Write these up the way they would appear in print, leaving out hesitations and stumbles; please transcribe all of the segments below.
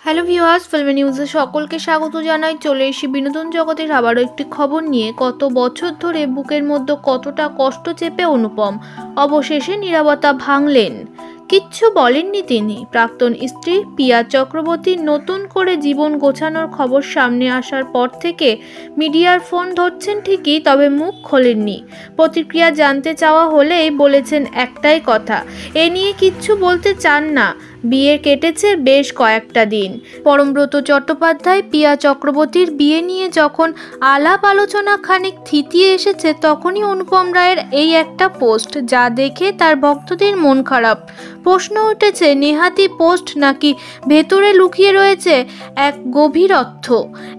Hello viewers, filmi নিউজে সকলকে স্বাগত জানাই। চলে এসেছি বিনোদন জগতের আবারও একটি খবর নিয়ে। কত বছর ধরে বুকের মধ্যে কতটা কষ্ট চেপে অনুপম অবশেষে নীরবতা ভাঙলেন। কিচ্ছু বলেননি তিনি। প্রাক্তন স্ত্রী পিয়া চক্রবর্তীর নতুন করে জীবন গোছানোর খবর সামনে আসার পর থেকে মিডিয়ার ফোন ধরছেন ঠিকই, তবে মুখ খোলেননি। প্রতিক্রিয়া জানতে চাওয়া হলেই বলেছেন একটাই কথা, এ নিয়ে কিচ্ছু বলতে চান না। বিয়ে কেটেছে বেশ কয়েকটা দিন। পরমব্রত চট্টোপাধ্যায় পিয়া চক্রবর্তীর বিয়ে নিয়ে যখন আলাপ আলোচনা খানিক থিতিয়ে এসেছে, তখনই অনুপম রায়ের এই একটা পোস্ট, যা দেখে তার ভক্তদের মন খারাপ। প্রশ্ন উঠেছে, নেহাতি পোস্ট নাকি ভেতরে লুকিয়ে রয়েছে এক গভীর অর্থ।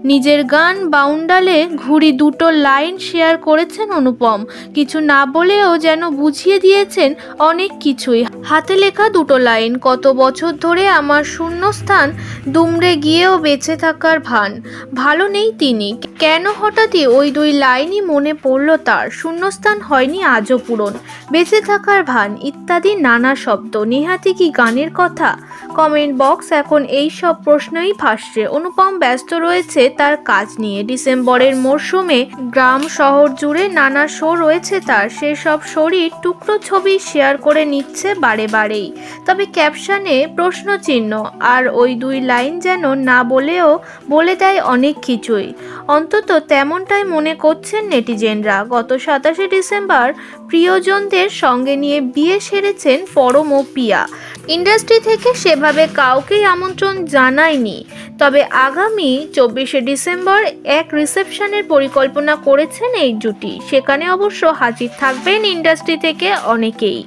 নিজের গান বাউন্ডালে ঘুড়ি দুটো লাইন শেয়ার করেছেন অনুপম। কিছু না বলেও যেন বুঝিয়ে দিয়েছেন অনেক কিছুই। হাতে লেখা দুটো লাইন, কত বছর ধরে আমার শূন্যস্থান দুমড়ে গিয়েও বেঁচে থাকার ভান। ভালো নেই তিনি, কেন হঠাৎই ওই দুই লাইনই মনে পড়ল তার। শূন্যস্থান হয়নি আজও পূরণ, বেঁচে থাকার ভান ইত্যাদি নানা শব্দ। নেহাতি কি গানের কথা? কমেন্ট বক্স এখন এই সব প্রশ্নই ভাসছে। অনুপম ব্যস্ত রয়েছে তার কাজ নিয়ে। ডিসেম্বরের মরশুমে গ্রাম শহর জুড়ে নানা শো রয়েছে তার। সেসব শোরই টুকরো ছবি শেয়ার করে নিচ্ছে বারে বারেই। তবে ক্যাপশনে প্রশ্ন চিহ্ন, আর ওই দুই লাইন যেন না বলেও বলে দেয় অনেক কিছুই। অন্তত তেমনটাই মনে করছেন নেটিজেনরা। গত 27শে ডিসেম্বর প্রিয়জনদের সঙ্গে নিয়ে বিয়ে সেরেছেন পরম ও পিয়া। ইন্ডাস্ট্রি থেকে সেভাবে কাউকেই আমন্ত্রণ জানায়নি, তবে আগামী 24শে ডিসেম্বর এক রিসেপশনের পরিকল্পনা করেছেন এই জুটি। সেখানে অবশ্য হাজির থাকবেন ইন্ডাস্ট্রি থেকে অনেকেই।